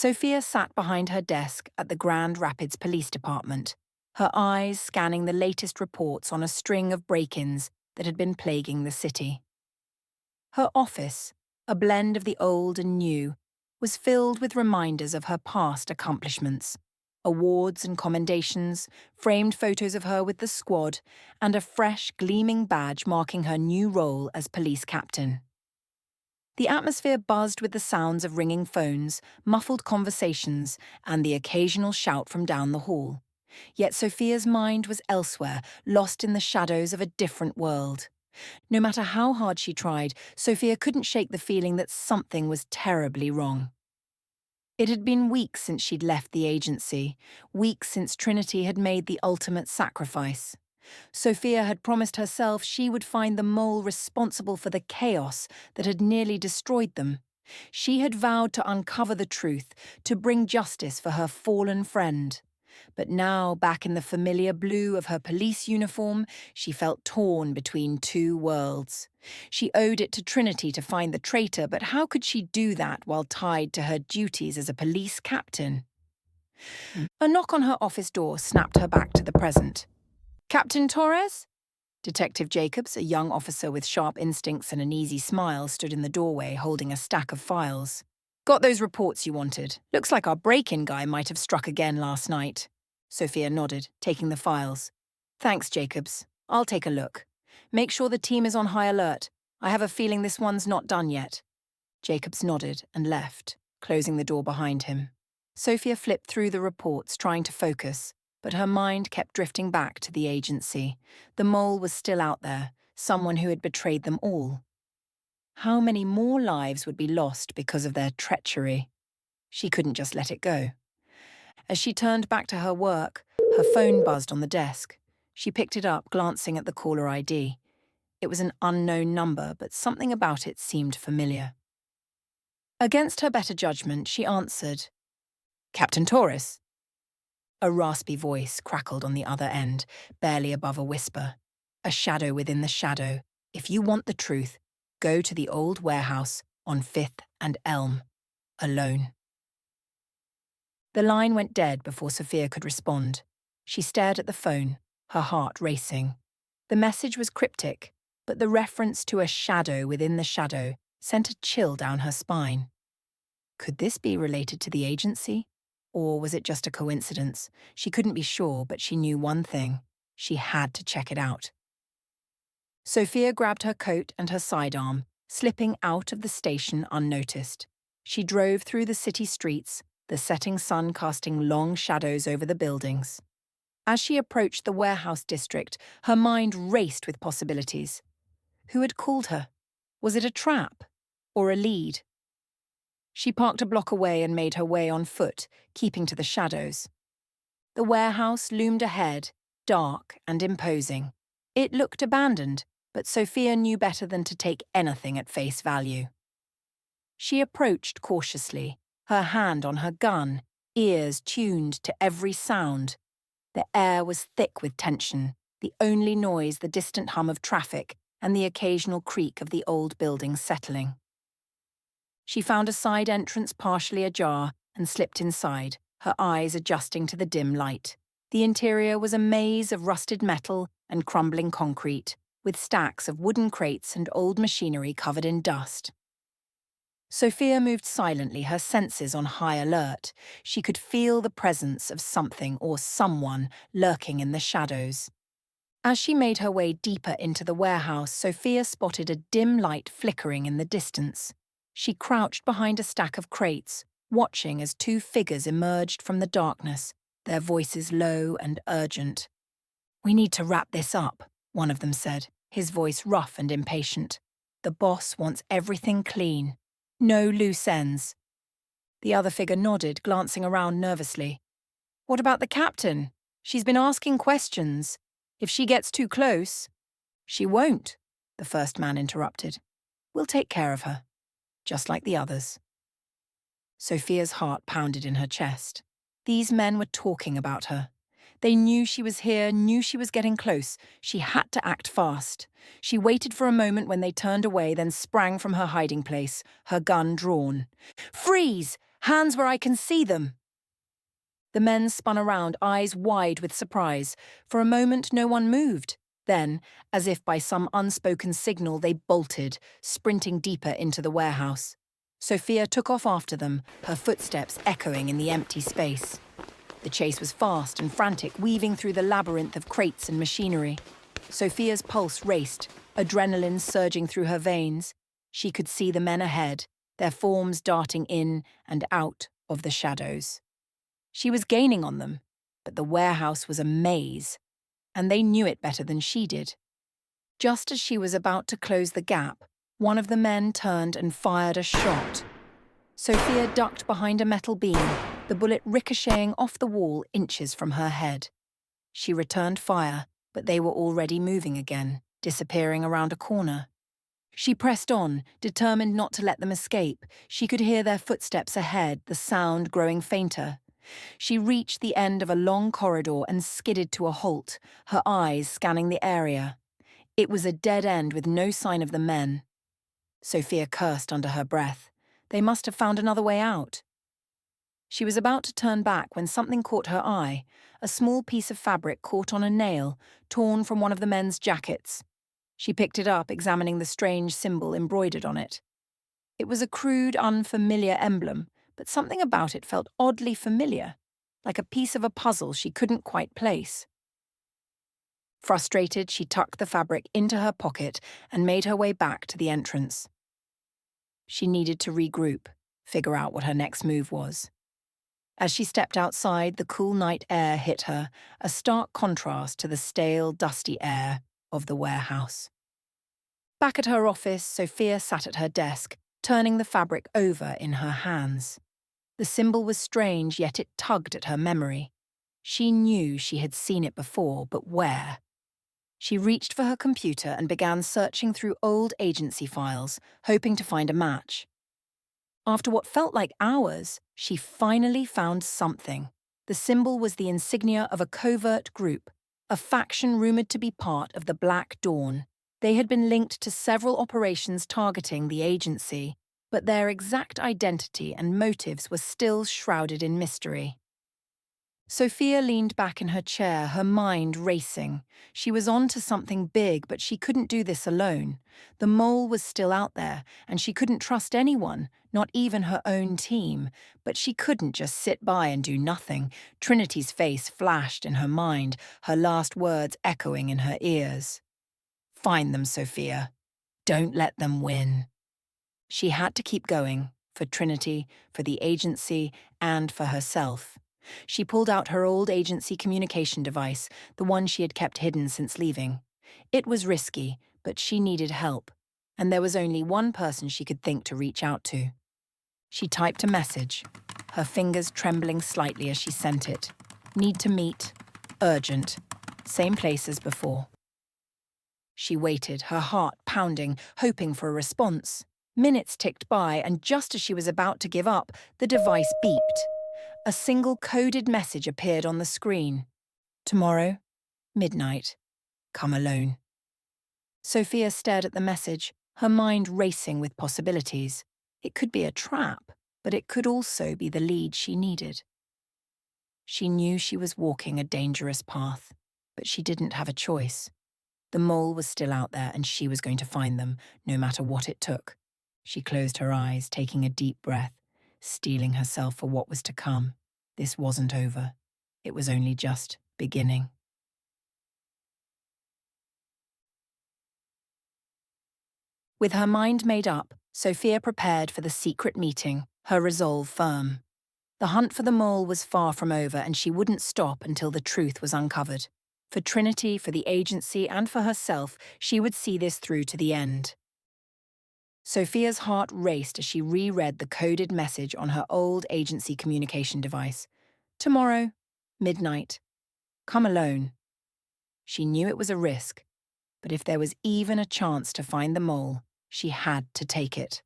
Sophia sat behind her desk at the Grand Rapids Police Department, her eyes scanning the latest reports on a string of break-ins that had been plaguing the city. Her office, a blend of the old and new, was filled with reminders of her past accomplishments, awards and commendations, framed photos of her with the squad, and a fresh, gleaming badge marking her new role as police captain. The atmosphere buzzed with the sounds of ringing phones, muffled conversations, and the occasional shout from down the hall. Yet Sophia's mind was elsewhere, lost in the shadows of a different world. No matter how hard she tried, Sophia couldn't shake the feeling that something was terribly wrong. It had been weeks since she'd left the agency, weeks since Trinity had made the ultimate sacrifice. Sophia had promised herself she would find the mole responsible for the chaos that had nearly destroyed them. She had vowed to uncover the truth, to bring justice for her fallen friend. But now, back in the familiar blue of her police uniform, she felt torn between two worlds. She owed it to Trinity to find the traitor, but how could she do that while tied to her duties as a police captain? A knock on her office door snapped her back to the present. "Captain Torres?" Detective Jacobs, a young officer with sharp instincts and an easy smile, stood in the doorway holding a stack of files. "Got those reports you wanted. Looks like our break-in guy might have struck again last night." Sophia nodded, taking the files. "Thanks, Jacobs. I'll take a look. Make sure the team is on high alert. I have a feeling this one's not done yet." Jacobs nodded and left, closing the door behind him. Sophia flipped through the reports, trying to focus, but her mind kept drifting back to the agency. The mole was still out there, someone who had betrayed them all. How many more lives would be lost because of their treachery? She couldn't just let it go. As she turned back to her work, her phone buzzed on the desk. She picked it up, glancing at the caller ID. It was an unknown number, but something about it seemed familiar. Against her better judgment, she answered, "Captain Torres?" A raspy voice crackled on the other end, barely above a whisper. A shadow within the shadow. "If you want the truth, go to the old warehouse on 5th and Elm. Alone." The line went dead before Sophia could respond. She stared at the phone, her heart racing. The message was cryptic, but the reference to a shadow within the shadow sent a chill down her spine. Could this be related to the agency? Or was it just a coincidence? She couldn't be sure, but she knew one thing. She had to check it out. Sophia grabbed her coat and her sidearm, slipping out of the station unnoticed. She drove through the city streets, the setting sun casting long shadows over the buildings. As she approached the warehouse district, her mind raced with possibilities. Who had called her? Was it a trap? Or a lead? She parked a block away and made her way on foot, keeping to the shadows. The warehouse loomed ahead, dark and imposing. It looked abandoned, but Sophia knew better than to take anything at face value. She approached cautiously, her hand on her gun, ears tuned to every sound. The air was thick with tension, the only noise the distant hum of traffic and the occasional creak of the old buildings settling. She found a side entrance partially ajar and slipped inside, her eyes adjusting to the dim light. The interior was a maze of rusted metal and crumbling concrete, with stacks of wooden crates and old machinery covered in dust. Sophia moved silently, her senses on high alert. She could feel the presence of something or someone lurking in the shadows. As she made her way deeper into the warehouse, Sophia spotted a dim light flickering in the distance. She crouched behind a stack of crates, watching as two figures emerged from the darkness, their voices low and urgent. "We need to wrap this up," one of them said, his voice rough and impatient. "The boss wants everything clean. No loose ends." The other figure nodded, glancing around nervously. "What about the captain? She's been asking questions. If she gets too close—" "She won't," the first man interrupted. "We'll take care of her, just like the others." Sophia's heart pounded in her chest. These men were talking about her. They knew she was here, knew she was getting close. She had to act fast. She waited for a moment when they turned away, then sprang from her hiding place, her gun drawn. "Freeze!" Hands where I can see them! The men spun around, eyes wide with surprise. For a moment, no one moved. Then, as if by some unspoken signal, they bolted, sprinting deeper into the warehouse. Sophia took off after them, her footsteps echoing in the empty space. The chase was fast and frantic, weaving through the labyrinth of crates and machinery. Sophia's pulse raced, adrenaline surging through her veins. She could see the men ahead, their forms darting in and out of the shadows. She was gaining on them, but the warehouse was a maze, and they knew it better than she did. Just as she was about to close the gap, one of the men turned and fired a shot. Sophia ducked behind a metal beam, the bullet ricocheting off the wall inches from her head. She returned fire, but they were already moving again, disappearing around a corner. She pressed on, determined not to let them escape. She could hear their footsteps ahead, the sound growing fainter. She reached the end of a long corridor and skidded to a halt, her eyes scanning the area. It was a dead end with no sign of the men. Sophia cursed under her breath. They must have found another way out. She was about to turn back when something caught her eye, a small piece of fabric caught on a nail, torn from one of the men's jackets. She picked it up, examining the strange symbol embroidered on it. It was a crude, unfamiliar emblem, but something about it felt oddly familiar, like a piece of a puzzle she couldn't quite place. Frustrated, she tucked the fabric into her pocket and made her way back to the entrance. She needed to regroup, figure out what her next move was. As she stepped outside, the cool night air hit her, a stark contrast to the stale, dusty air of the warehouse. Back at her office, Sophia sat at her desk, turning the fabric over in her hands. The symbol was strange, yet it tugged at her memory. She knew she had seen it before, but where? She reached for her computer and began searching through old agency files, hoping to find a match. After what felt like hours, she finally found something. The symbol was the insignia of a covert group, a faction rumored to be part of the Black Dawn. They had been linked to several operations targeting the agency, but their exact identity and motives were still shrouded in mystery. Sophia leaned back in her chair, her mind racing. She was on to something big, but she couldn't do this alone. The mole was still out there, and she couldn't trust anyone, not even her own team. But she couldn't just sit by and do nothing. Trinity's face flashed in her mind, her last words echoing in her ears. "Find them, Sophia. Don't let them win." She had to keep going, for Trinity, for the agency, and for herself. She pulled out her old agency communication device, the one she had kept hidden since leaving. It was risky, but she needed help, and there was only one person she could think to reach out to. She typed a message, her fingers trembling slightly as she sent it. Need to meet. Urgent. Same place as before. She waited, her heart pounding, hoping for a response. Minutes ticked by, and just as she was about to give up, the device beeped. A single coded message appeared on the screen. "Tomorrow, midnight. Come alone." Sophia stared at the message, her mind racing with possibilities. It could be a trap, but it could also be the lead she needed. She knew she was walking a dangerous path, but she didn't have a choice. The mole was still out there, and she was going to find them, no matter what it took. She closed her eyes, taking a deep breath, steeling herself for what was to come. This wasn't over. It was only just beginning. With her mind made up, Sophia prepared for the secret meeting, her resolve firm. The hunt for the mole was far from over, and she wouldn't stop until the truth was uncovered. For Trinity, for the agency, and for herself, she would see this through to the end. Sophia's heart raced as she reread the coded message on her old agency communication device. "Tomorrow, midnight. Come alone." She knew it was a risk, but if there was even a chance to find the mole, she had to take it.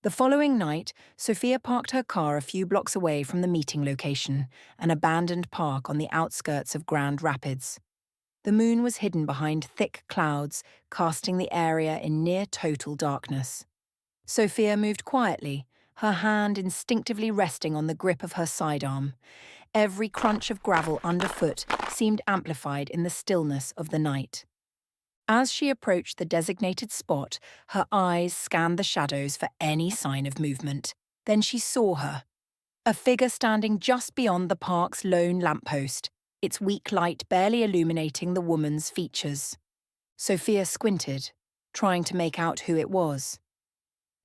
The following night, Sophia parked her car a few blocks away from the meeting location, an abandoned park on the outskirts of Grand Rapids. The moon was hidden behind thick clouds, casting the area in near-total darkness. Sophia moved quietly, her hand instinctively resting on the grip of her sidearm. Every crunch of gravel underfoot seemed amplified in the stillness of the night. As she approached the designated spot, her eyes scanned the shadows for any sign of movement. Then she saw her, a figure standing just beyond the park's lone lamppost, its weak light barely illuminating the woman's features. Sophia squinted, trying to make out who it was.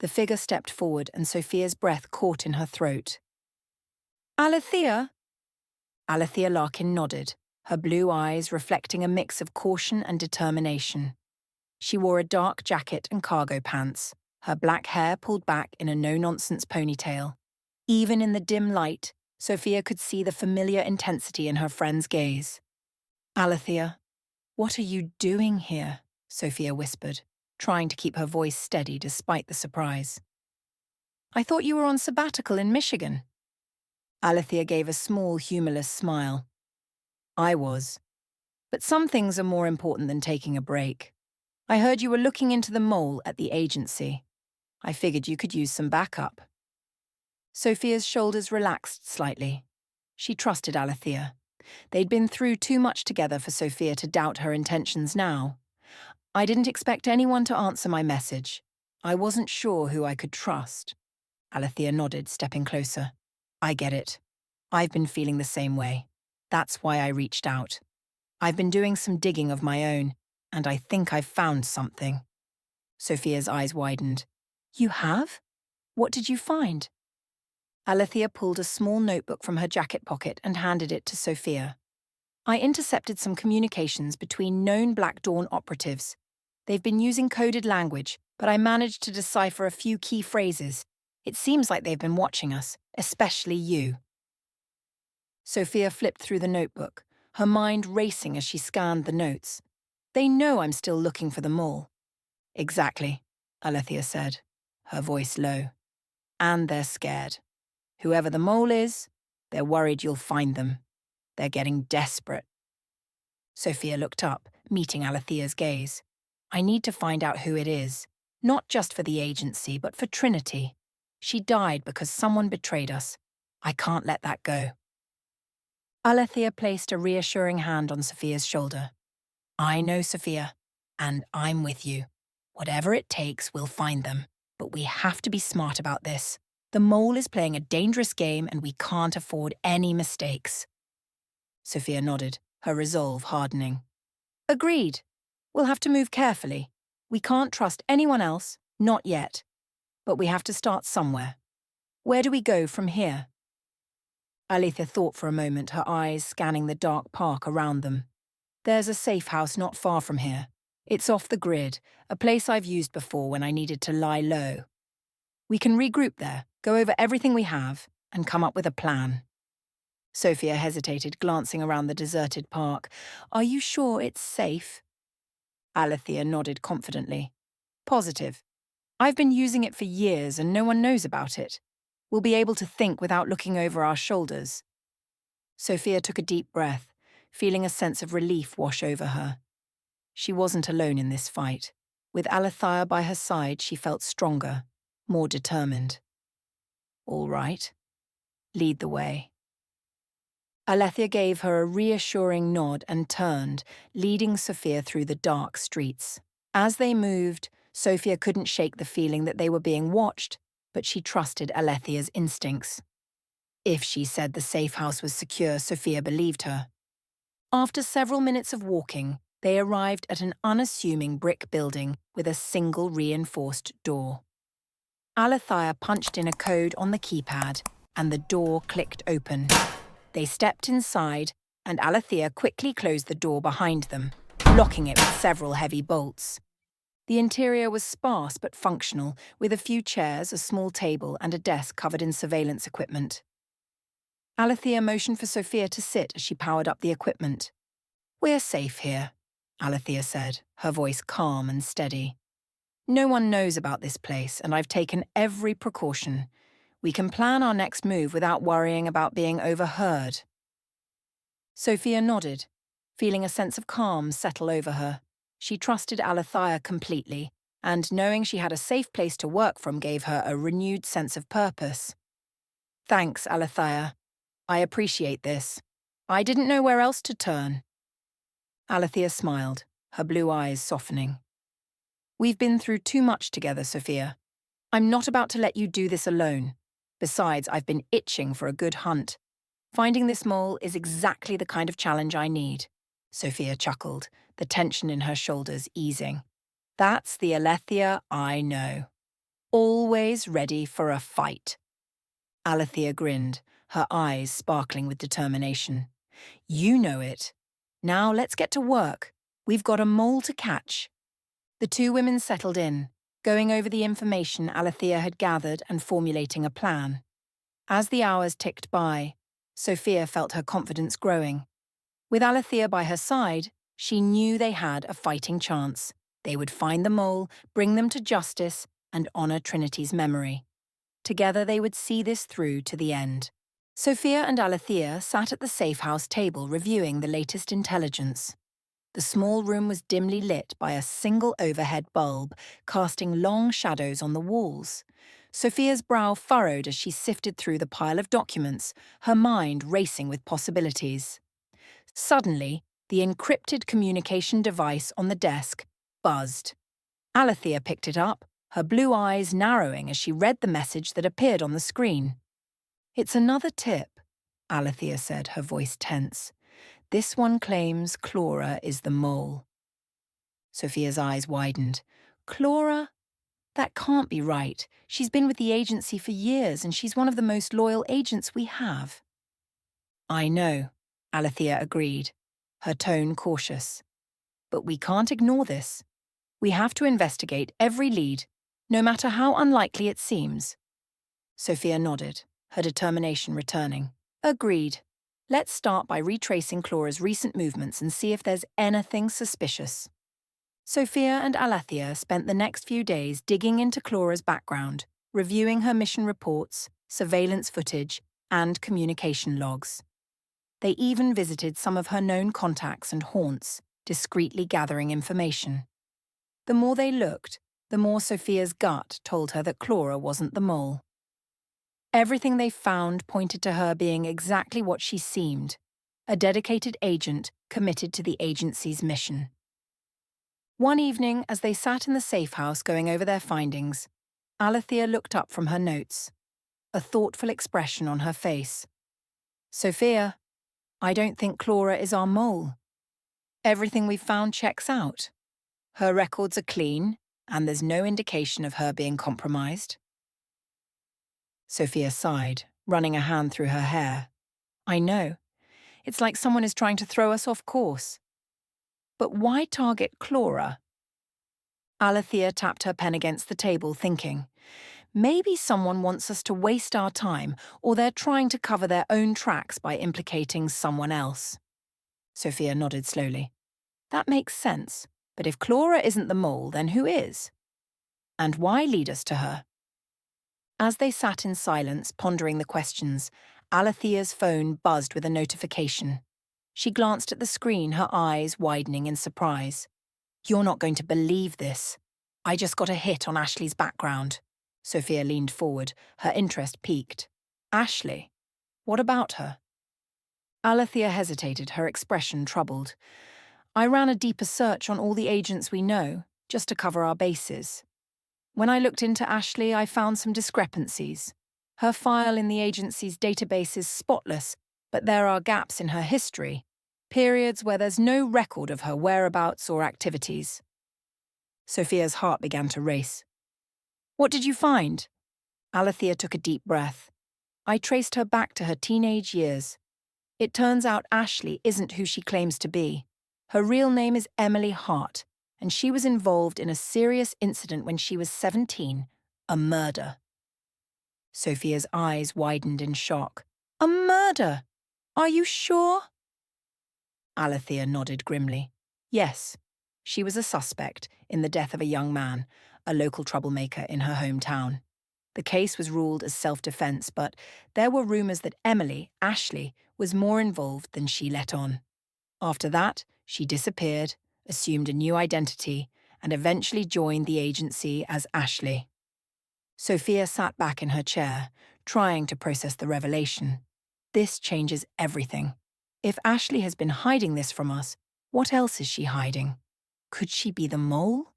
The figure stepped forward and Sophia's breath caught in her throat. "Alethea?" Alethea Larkin nodded, her blue eyes reflecting a mix of caution and determination. She wore a dark jacket and cargo pants, her black hair pulled back in a no-nonsense ponytail. Even in the dim light, Sophia could see the familiar intensity in her friend's gaze. "Alethea, what are you doing here?" Sophia whispered, trying to keep her voice steady despite the surprise. "I thought you were on sabbatical in Michigan." Alethea gave a small, humorless smile. "I was. But some things are more important than taking a break. I heard you were looking into the mole at the agency. I figured you could use some backup." Sophia's shoulders relaxed slightly. She trusted Alethea. They'd been through too much together for Sophia to doubt her intentions now. "I didn't expect anyone to answer my message. I wasn't sure who I could trust." Alethea nodded, stepping closer. "I get it. I've been feeling the same way. That's why I reached out. I've been doing some digging of my own, and I think I've found something." Sophia's eyes widened. "You have? What did you find?" Alethea pulled a small notebook from her jacket pocket and handed it to Sophia. "I intercepted some communications between known Black Dawn operatives. They've been using coded language, but I managed to decipher a few key phrases. It seems like they've been watching us, especially you." Sophia flipped through the notebook, her mind racing as she scanned the notes. "They know I'm still looking for the mole." "Exactly," Alethea said, her voice low. "And they're scared. Whoever the mole is, they're worried you'll find them. They're getting desperate." Sophia looked up, meeting Alethea's gaze. "I need to find out who it is, not just for the agency, but for Trinity. She died because someone betrayed us. I can't let that go." Alethea placed a reassuring hand on Sophia's shoulder. "I know, Sophia, and I'm with you. Whatever it takes, we'll find them. But we have to be smart about this. The mole is playing a dangerous game and we can't afford any mistakes." Sophia nodded, her resolve hardening. "Agreed. We'll have to move carefully. We can't trust anyone else, not yet. But we have to start somewhere. Where do we go from here?" Alethea thought for a moment, her eyes scanning the dark park around them. "There's a safe house not far from here. It's off the grid, a place I've used before when I needed to lie low. We can regroup there, go over everything we have, and come up with a plan." Sophia hesitated, glancing around the deserted park. "Are you sure it's safe?" Alethea nodded confidently. "Positive. I've been using it for years and no one knows about it. We'll be able to think without looking over our shoulders." Sophia took a deep breath, feeling a sense of relief wash over her. She wasn't alone in this fight. With Alethea by her side, she felt stronger, more determined. "All right. Lead the way." Alethea gave her a reassuring nod and turned, leading Sophia through the dark streets. As they moved, Sophia couldn't shake the feeling that they were being watched, but she trusted Alethea's instincts. If she said the safe house was secure, Sophia believed her. After several minutes of walking, they arrived at an unassuming brick building with a single reinforced door. Alethea punched in a code on the keypad, and the door clicked open. They stepped inside, and Alethea quickly closed the door behind them, locking it with several heavy bolts. The interior was sparse but functional, with a few chairs, a small table, and a desk covered in surveillance equipment. Alethea motioned for Sophia to sit as she powered up the equipment. "We're safe here," Alethea said, her voice calm and steady. "No one knows about this place, and I've taken every precaution. We can plan our next move without worrying about being overheard." Sophia nodded, feeling a sense of calm settle over her. She trusted Alethea completely, and knowing she had a safe place to work from gave her a renewed sense of purpose. Thanks, Alethea. I appreciate this. I didn't know where else to turn. Alethea smiled, her blue eyes softening. We've been through too much together, Sophia. I'm not about to let you do this alone. Besides, I've been itching for a good hunt. Finding this mole is exactly the kind of challenge I need. Sophia chuckled, the tension in her shoulders easing. That's the Alethea I know. Always ready for a fight. Alethea grinned, her eyes sparkling with determination. You know it. Now let's get to work. We've got a mole to catch. The two women settled in, going over the information Alethea had gathered and formulating a plan. As the hours ticked by, Sophia felt her confidence growing. With Alethea by her side, she knew they had a fighting chance. They would find the mole, bring them to justice, and honour Trinity's memory. Together they would see this through to the end. Sophia and Alethea sat at the safe house table reviewing the latest intelligence. The small room was dimly lit by a single overhead bulb, casting long shadows on the walls. Sophia's brow furrowed as she sifted through the pile of documents, her mind racing with possibilities. Suddenly, the encrypted communication device on the desk buzzed. Alethea picked it up, her blue eyes narrowing as she read the message that appeared on the screen. It's another tip, Alethea said, her voice tense. This one claims Clara is the mole. Sophia's eyes widened. Clara? That can't be right. She's been with the agency for years and she's one of the most loyal agents we have. I know, Alethea agreed, her tone cautious. But we can't ignore this. We have to investigate every lead, no matter how unlikely it seems. Sophia nodded, her determination returning. Agreed. Let's start by retracing Clara's recent movements and see if there's anything suspicious. Sophia and Alethea spent the next few days digging into Clara's background, reviewing her mission reports, surveillance footage, and communication logs. They even visited some of her known contacts and haunts, discreetly gathering information. The more they looked, the more Sophia's gut told her that Clara wasn't the mole. Everything they found pointed to her being exactly what she seemed, a dedicated agent committed to the agency's mission. One evening, as they sat in the safe house going over their findings, Alethea looked up from her notes, a thoughtful expression on her face. Sophia, I don't think Clara is our mole. Everything we've found checks out. Her records are clean, and there's no indication of her being compromised. Sophia sighed, running a hand through her hair. I know. It's like someone is trying to throw us off course. But why target Clara? Alethea tapped her pen against the table, thinking, maybe someone wants us to waste our time, or they're trying to cover their own tracks by implicating someone else. Sophia nodded slowly. That makes sense, but if Clara isn't the mole, then who is? And why lead us to her? As they sat in silence, pondering the questions, Alethea's phone buzzed with a notification. She glanced at the screen, her eyes widening in surprise. You're not going to believe this. I just got a hit on Ashley's background. Sophia leaned forward, her interest piqued. Ashley? What about her? Alethea hesitated, her expression troubled. I ran a deeper search on all the agents we know, just to cover our bases. When I looked into Ashley, I found some discrepancies. Her file in the agency's database is spotless, but there are gaps in her history, periods where there's no record of her whereabouts or activities. Sophia's heart began to race. What did you find? Alethea took a deep breath. I traced her back to her teenage years. It turns out Ashley isn't who she claims to be. Her real name is Emily Hart, and she was involved in a serious incident when she was 17, a murder. Sophia's eyes widened in shock. A murder? Are you sure? Alethea nodded grimly. Yes, she was a suspect in the death of a young man, a local troublemaker in her hometown. The case was ruled as self-defense, but there were rumors that Emily, Ashley, was more involved than she let on. After that, she disappeared, assumed a new identity, and eventually joined the agency as Ashley. Sophia sat back in her chair, trying to process the revelation. This changes everything. If Ashley has been hiding this from us, what else is she hiding? Could she be the mole?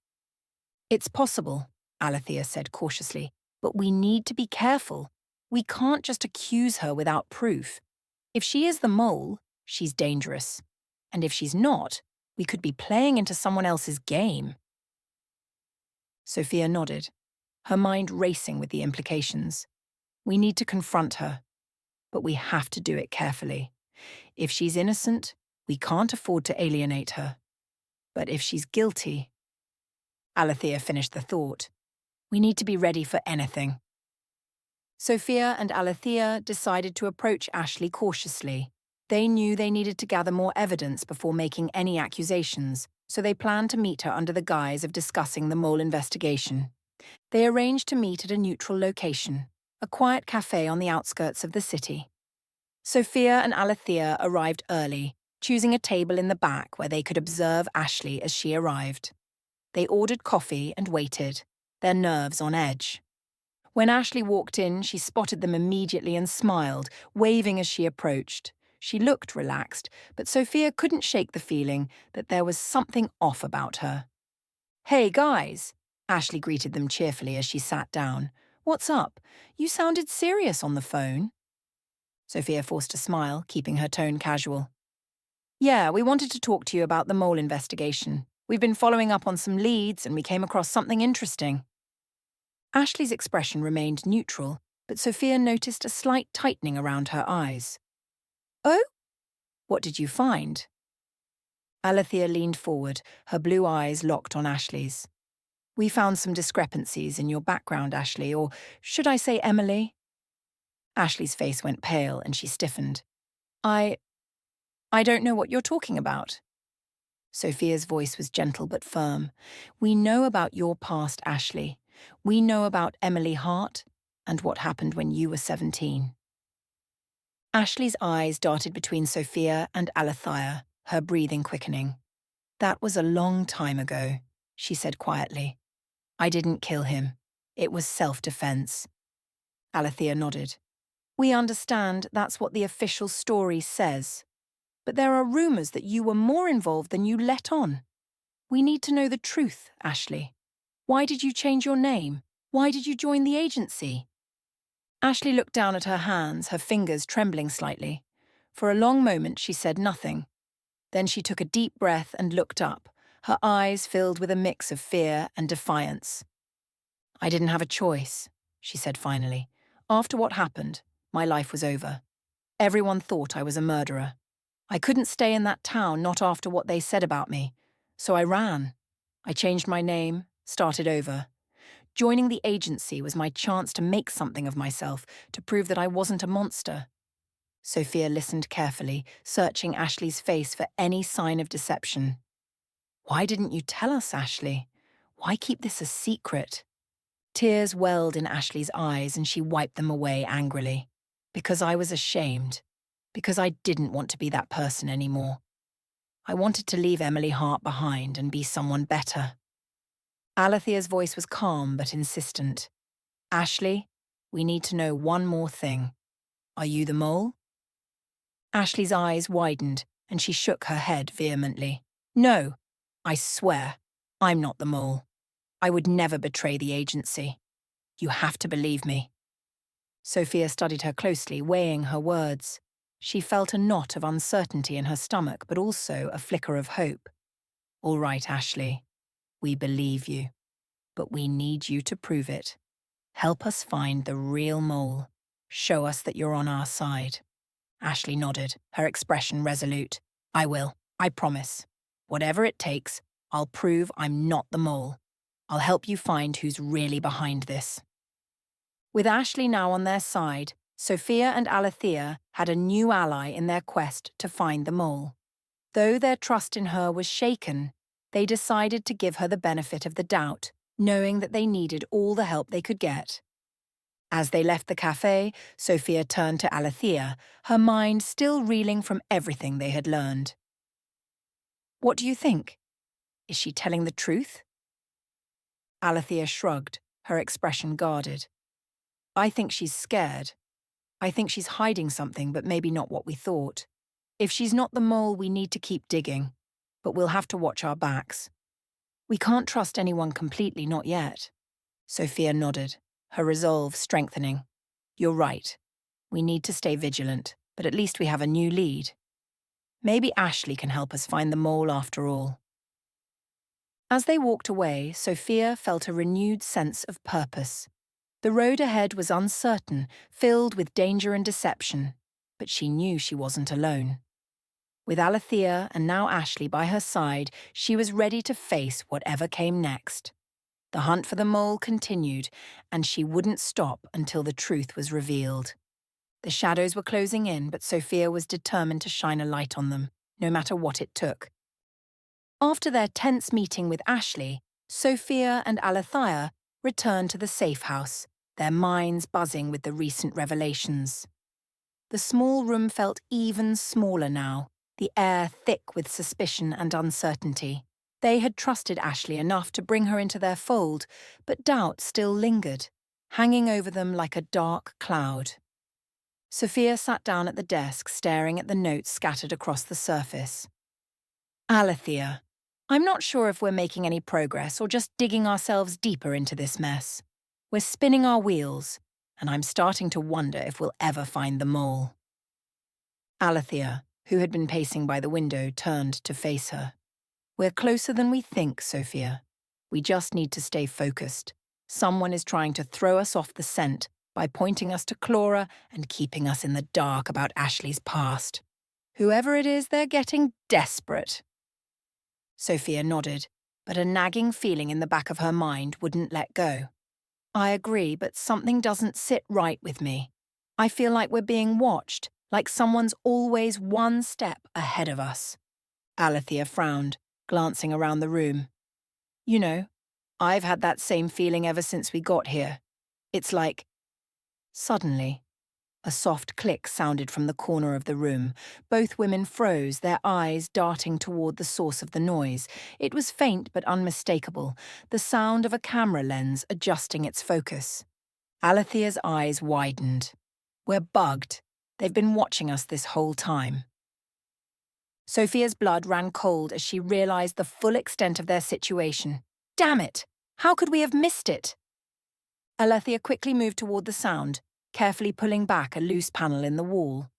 It's possible, Alethea said cautiously, but we need to be careful. We can't just accuse her without proof. If she is the mole, she's dangerous. And if she's not, we could be playing into someone else's game. Sophia nodded, her mind racing with the implications. We need to confront her, but we have to do it carefully. If she's innocent, we can't afford to alienate her. But if she's guilty... Alethea finished the thought. We need to be ready for anything. Sophia and Alethea decided to approach Ashley cautiously. They knew they needed to gather more evidence before making any accusations, so they planned to meet her under the guise of discussing the mole investigation. They arranged to meet at a neutral location, a quiet cafe on the outskirts of the city. Sophia and Alethea arrived early, choosing a table in the back where they could observe Ashley as she arrived. They ordered coffee and waited, their nerves on edge. When Ashley walked in, she spotted them immediately and smiled, waving as she approached. She looked relaxed, but Sophia couldn't shake the feeling that there was something off about her. "Hey, guys," Ashley greeted them cheerfully as she sat down. "What's up? You sounded serious on the phone." Sophia forced a smile, keeping her tone casual. "Yeah, we wanted to talk to you about the mole investigation. We've been following up on some leads and we came across something interesting." Ashley's expression remained neutral, but Sophia noticed a slight tightening around her eyes. "Oh? What did you find?" Alethea leaned forward, her blue eyes locked on Ashley's. "We found some discrepancies in your background, Ashley, or should I say Emily?" Ashley's face went pale and she stiffened. I don't know what you're talking about." Sophia's voice was gentle but firm. "We know about your past, Ashley. We know about Emily Hart and what happened when you were 17. Ashley's eyes darted between Sophia and Alethea, her breathing quickening. "That was a long time ago," she said quietly. "I didn't kill him. It was self-defense." Alethea nodded. "We understand that's what the official story says. But there are rumours that you were more involved than you let on. We need to know the truth, Ashley. Why did you change your name? Why did you join the agency?" Ashley looked down at her hands, her fingers trembling slightly. For a long moment she said nothing. Then she took a deep breath and looked up, her eyes filled with a mix of fear and defiance. "I didn't have a choice," she said finally. "After what happened, my life was over. Everyone thought I was a murderer. I couldn't stay in that town, not after what they said about me. So I ran. I changed my name, started over. Joining the agency was my chance to make something of myself, to prove that I wasn't a monster." Sophia listened carefully, searching Ashley's face for any sign of deception. "Why didn't you tell us, Ashley? Why keep this a secret?" Tears welled in Ashley's eyes and she wiped them away angrily. "Because I was ashamed. Because I didn't want to be that person anymore. I wanted to leave Emily Hart behind and be someone better." Alethea's voice was calm but insistent. "Ashley, we need to know one more thing. Are you the mole?" Ashley's eyes widened and she shook her head vehemently. "No, I swear, I'm not the mole. I would never betray the agency. You have to believe me." Sophia studied her closely, weighing her words. She felt a knot of uncertainty in her stomach, but also a flicker of hope. "All right, Ashley. We believe you. But we need you to prove it. Help us find the real mole. Show us that you're on our side." Ashley nodded, her expression resolute. "I will. I promise. Whatever it takes, I'll prove I'm not the mole. I'll help you find who's really behind this." With Ashley now on their side, Sophia and Alethea had a new ally in their quest to find the mole. Though their trust in her was shaken, they decided to give her the benefit of the doubt, knowing that they needed all the help they could get. As they left the cafe, Sophia turned to Alethea, her mind still reeling from everything they had learned. "What do you think? Is she telling the truth? Alethea shrugged, her expression guarded. I think she's scared. I think she's hiding something, but maybe not what we thought. If she's not the mole, we need to keep digging, but we'll have to watch our backs. We can't trust anyone completely, not yet. Sophia nodded, her resolve strengthening. You're right. We need to stay vigilant, but at least we have a new lead. Maybe Ashley can help us find the mole after all. As they walked away, Sophia felt a renewed sense of purpose. The road ahead was uncertain, filled with danger and deception, but she knew she wasn't alone. With Alethea and now Ashley by her side, she was ready to face whatever came next. The hunt for the mole continued, and she wouldn't stop until the truth was revealed. The shadows were closing in, but Sophia was determined to shine a light on them, no matter what it took. After their tense meeting with Ashley, Sophia and Alethea returned to the safe house, their minds buzzing with the recent revelations. The small room felt even smaller now, the air thick with suspicion and uncertainty. They had trusted Ashley enough to bring her into their fold, but doubt still lingered, hanging over them like a dark cloud. Sophia sat down at the desk, staring at the notes scattered across the surface. Alethea, I'm not sure if we're making any progress or just digging ourselves deeper into this mess. We're spinning our wheels, and I'm starting to wonder if we'll ever find the mole. Alethea, who had been pacing by the window, turned to face her. We're closer than we think, Sophia. We just need to stay focused. Someone is trying to throw us off the scent by pointing us to Clara and keeping us in the dark about Ashley's past. Whoever it is, they're getting desperate. Sophia nodded, but a nagging feeling in the back of her mind wouldn't let go. I agree, but something doesn't sit right with me. I feel like we're being watched, like someone's always one step ahead of us. Alethea frowned, glancing around the room. You know, I've had that same feeling ever since we got here. It's like... Suddenly, a soft click sounded from the corner of the room. Both women froze, their eyes darting toward the source of the noise. It was faint but unmistakable, the sound of a camera lens adjusting its focus. Alethea's eyes widened. We're bugged. They've been watching us this whole time. Sophia's blood ran cold as she realized the full extent of their situation. Damn it! How could we have missed it? Alethea quickly moved toward the sound, carefully pulling back a loose panel in the wall.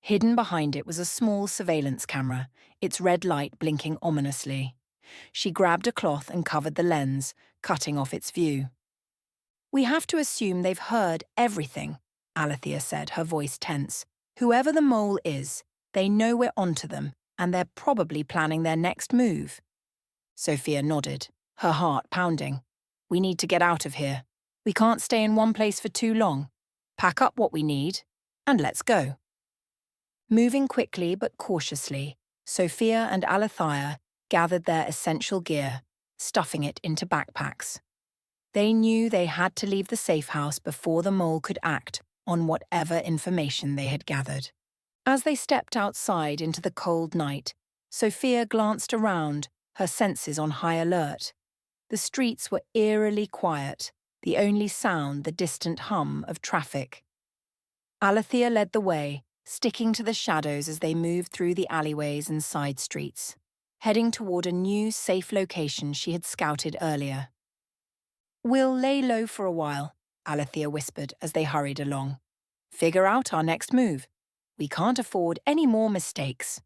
Hidden behind it was a small surveillance camera, its red light blinking ominously. She grabbed a cloth and covered the lens, cutting off its view. We have to assume they've heard everything, Alethea said, her voice tense. Whoever the mole is, they know we're onto them, and they're probably planning their next move. Sophia nodded, her heart pounding. We need to get out of here. We can't stay in one place for too long. Pack up what we need, and let's go. Moving quickly but cautiously, Sophia and Alethea gathered their essential gear, stuffing it into backpacks. They knew they had to leave the safe house before the mole could act on whatever information they had gathered. As they stepped outside into the cold night, Sophia glanced around, her senses on high alert. The streets were eerily quiet, the only sound the distant hum of traffic. Alethea led the way, sticking to the shadows as they moved through the alleyways and side streets, heading toward a new safe location she had scouted earlier. We'll lay low for a while, Alethea whispered as they hurried along. Figure out our next move. We can't afford any more mistakes.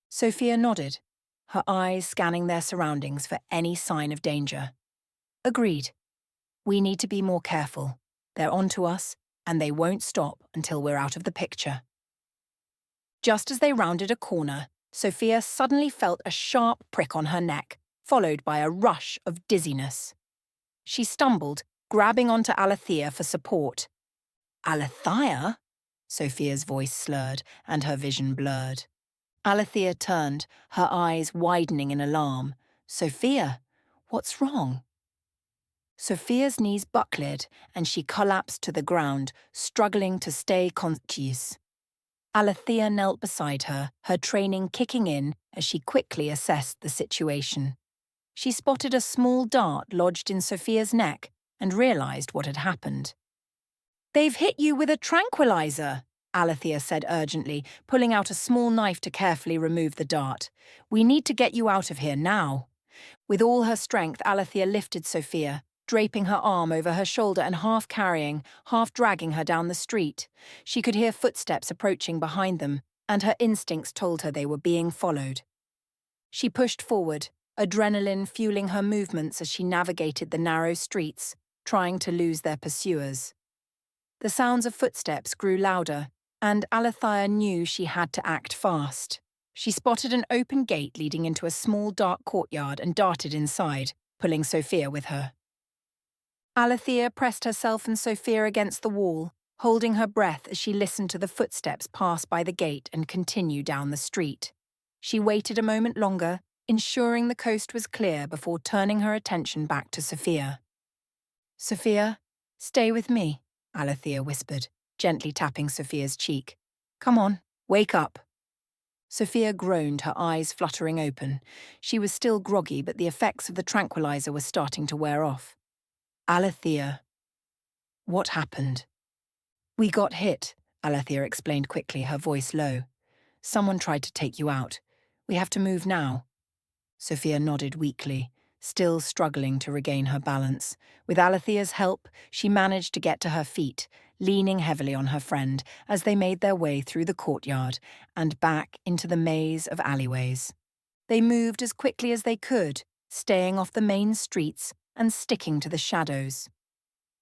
Sophia nodded, her eyes scanning their surroundings for any sign of danger. Agreed. We need to be more careful. They're onto us, and they won't stop until we're out of the picture. Just as they rounded a corner, Sophia suddenly felt a sharp prick on her neck, followed by a rush of dizziness. She stumbled, grabbing onto Alethea for support. Alethea? Sophia's voice slurred, and her vision blurred. Alethea turned, her eyes widening in alarm. Sophia, what's wrong? Sophia's knees buckled, and she collapsed to the ground, struggling to stay conscious. Alethea knelt beside her, her training kicking in as she quickly assessed the situation. She spotted a small dart lodged in Sophia's neck and realized what had happened. "They've hit you with a tranquilizer," Alethea said urgently, pulling out a small knife to carefully remove the dart. "We need to get you out of here now." With all her strength, Alethea lifted Sophia, draping her arm over her shoulder and half carrying, half dragging her down the street. She could hear footsteps approaching behind them, and her instincts told her they were being followed. She pushed forward, adrenaline fueling her movements as she navigated the narrow streets, trying to lose their pursuers. The sounds of footsteps grew louder, and Alethea knew she had to act fast. She spotted an open gate leading into a small dark courtyard and darted inside, pulling Sophia with her. Alethea pressed herself and Sophia against the wall, holding her breath as she listened to the footsteps pass by the gate and continue down the street. She waited a moment longer, ensuring the coast was clear before turning her attention back to Sophia. "Sophia, stay with me," Alethea whispered, gently tapping Sophia's cheek. "Come on, wake up." Sophia groaned, her eyes fluttering open. She was still groggy, but the effects of the tranquilizer were starting to wear off. "Alethea, what happened?" "We got hit," Alethea explained quickly, her voice low. "Someone tried to take you out. We have to move now." Sophia nodded weakly, still struggling to regain her balance. With Alethea's help, she managed to get to her feet, leaning heavily on her friend as they made their way through the courtyard and back into the maze of alleyways. They moved as quickly as they could, staying off the main streets and sticking to the shadows.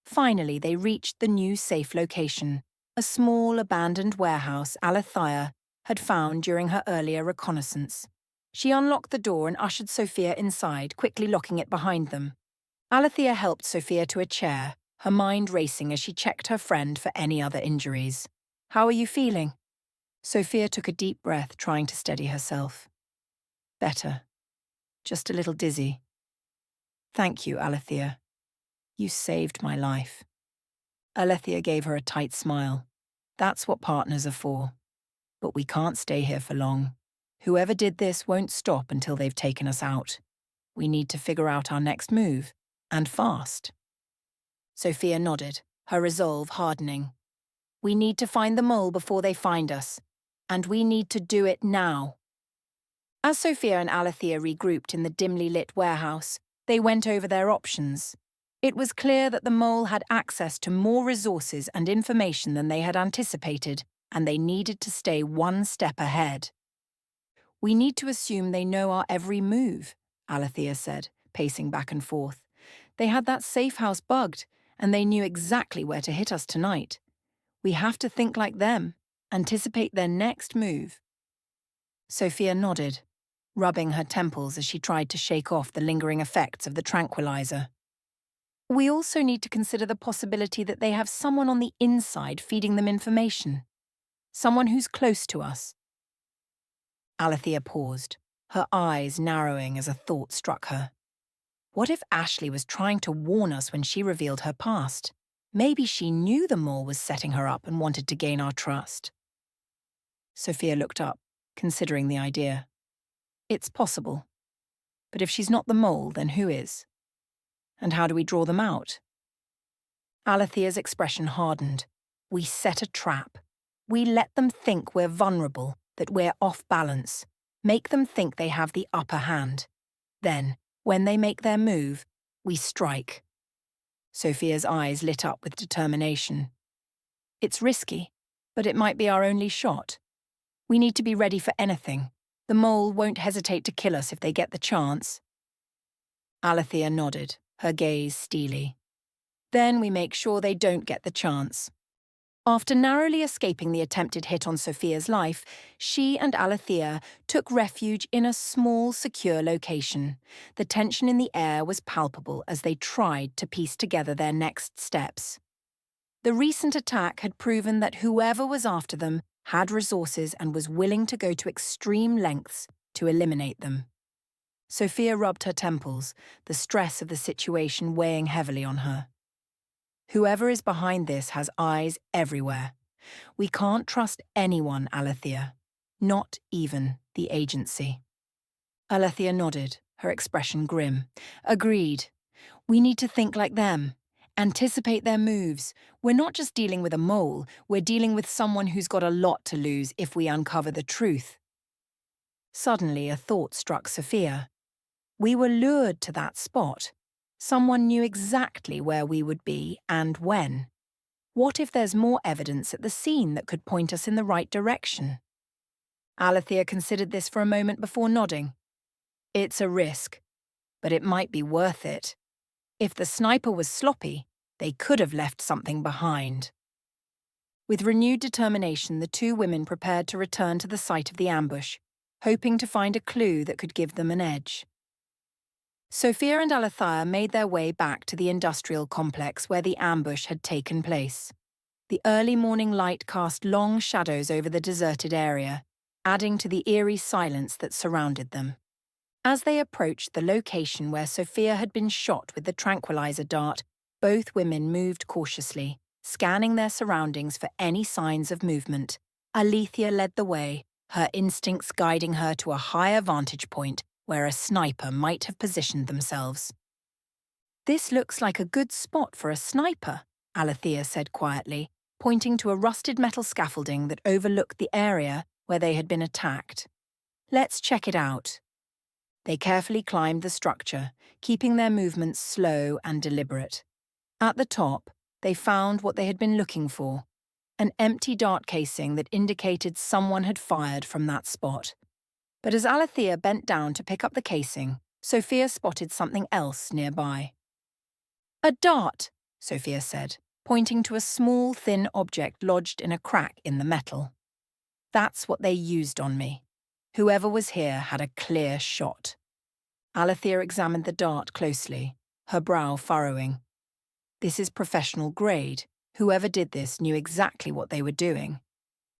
Finally, they reached the new safe location, a small abandoned warehouse Alethea had found during her earlier reconnaissance. She unlocked the door and ushered Sophia inside, quickly locking it behind them. Alethea helped Sophia to a chair, her mind racing as she checked her friend for any other injuries. "How are you feeling?" Sophia took a deep breath, trying to steady herself. "Better. Just a little dizzy." "Thank you, Alethea. You saved my life." Alethea gave her a tight smile. "That's what partners are for. But we can't stay here for long. Whoever did this won't stop until they've taken us out. We need to figure out our next move, and fast." Sophia nodded, her resolve hardening. "We need to find the mole before they find us, and we need to do it now." As Sophia and Alethea regrouped in the dimly lit warehouse, they went over their options. It was clear that the mole had access to more resources and information than they had anticipated, and they needed to stay one step ahead. "We need to assume they know our every move," Alethea said, pacing back and forth. "They had that safe house bugged, and they knew exactly where to hit us tonight. We have to think like them, anticipate their next move." Sophia nodded, rubbing her temples as she tried to shake off the lingering effects of the tranquilizer. "We also need to consider the possibility that they have someone on the inside feeding them information. Someone who's close to us." Alethea paused, her eyes narrowing as a thought struck her. What if Ashley was trying to warn us when she revealed her past? Maybe she knew the mole was setting her up and wanted to gain our trust. Sophia looked up, considering the idea. It's possible. But if she's not the mole, then who is? And how do we draw them out? Alethea's expression hardened. We set a trap. We let them think we're vulnerable, that we're off balance. Make them think they have the upper hand. Then, when they make their move, we strike. Sophia's eyes lit up with determination. It's risky, but it might be our only shot. We need to be ready for anything. The mole won't hesitate to kill us if they get the chance. Alethea nodded, her gaze steely. Then we make sure they don't get the chance. After narrowly escaping the attempted hit on Sophia's life, she and Alethea took refuge in a small, secure location. The tension in the air was palpable as they tried to piece together their next steps. The recent attack had proven that whoever was after them had resources and was willing to go to extreme lengths to eliminate them. Sophia rubbed her temples, the stress of the situation weighing heavily on her. Whoever is behind this has eyes everywhere. We can't trust anyone, Alethea. Not even the agency. Alethea nodded, her expression grim. Agreed. We need to think like them. Anticipate their moves. We're not just dealing with a mole, we're dealing with someone who's got a lot to lose if we uncover the truth. Suddenly, a thought struck Sophia. We were lured to that spot. Someone knew exactly where we would be and when. What if there's more evidence at the scene that could point us in the right direction? Alethea considered this for a moment before nodding. It's a risk, but it might be worth it. If the sniper was sloppy, they could have left something behind. With renewed determination, the two women prepared to return to the site of the ambush, hoping to find a clue that could give them an edge. Sophia and Alethea made their way back to the industrial complex where the ambush had taken place. The early morning light cast long shadows over the deserted area, adding to the eerie silence that surrounded them. As they approached the location where Sophia had been shot with the tranquilizer dart, both women moved cautiously, scanning their surroundings for any signs of movement. Alethea led the way, her instincts guiding her to a higher vantage point where a sniper might have positioned themselves. "This looks like a good spot for a sniper," Alethea said quietly, pointing to a rusted metal scaffolding that overlooked the area where they had been attacked. "Let's check it out." They carefully climbed the structure, keeping their movements slow and deliberate. At the top, they found what they had been looking for, an empty dart casing that indicated someone had fired from that spot. But as Alethea bent down to pick up the casing, Sophia spotted something else nearby. "A dart," Sophia said, pointing to a small, thin object lodged in a crack in the metal. "That's what they used on me. Whoever was here had a clear shot." Alethea examined the dart closely, her brow furrowing. "This is professional grade. Whoever did this knew exactly what they were doing."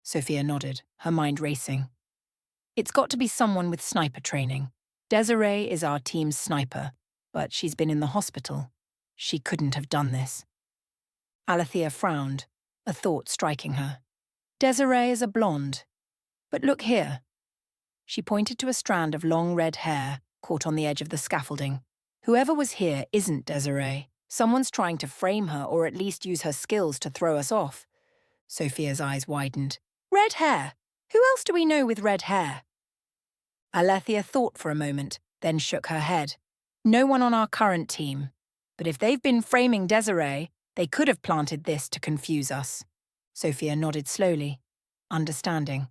Sophia nodded, her mind racing. "It's got to be someone with sniper training. Desiree is our team's sniper, but she's been in the hospital. She couldn't have done this." Alethea frowned, a thought striking her. "Desiree is a blonde. But look here." She pointed to a strand of long red hair caught on the edge of the scaffolding. "Whoever was here isn't Desiree. Someone's trying to frame her or at least use her skills to throw us off." Sophia's eyes widened. "Red hair? Who else do we know with red hair?" Alethea thought for a moment, then shook her head. "No one on our current team. But if they've been framing Desiree, they could have planted this to confuse us." Sophia nodded slowly, understanding.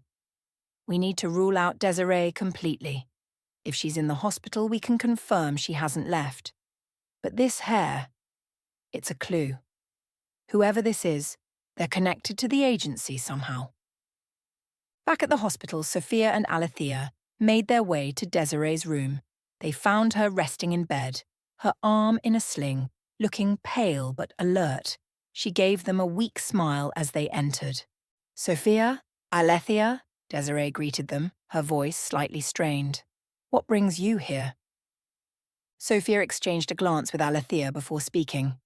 "We need to rule out Desiree completely. If she's in the hospital, we can confirm she hasn't left. But this hair, it's a clue. Whoever this is, they're connected to the agency somehow." Back at the hospital, Sophia and Alethea made their way to Desiree's room. They found her resting in bed, her arm in a sling, looking pale but alert. She gave them a weak smile as they entered. "Sophia, Alethea," Desiree greeted them, her voice slightly strained. "What brings you here?" Sophia exchanged a glance with Alethea before speaking.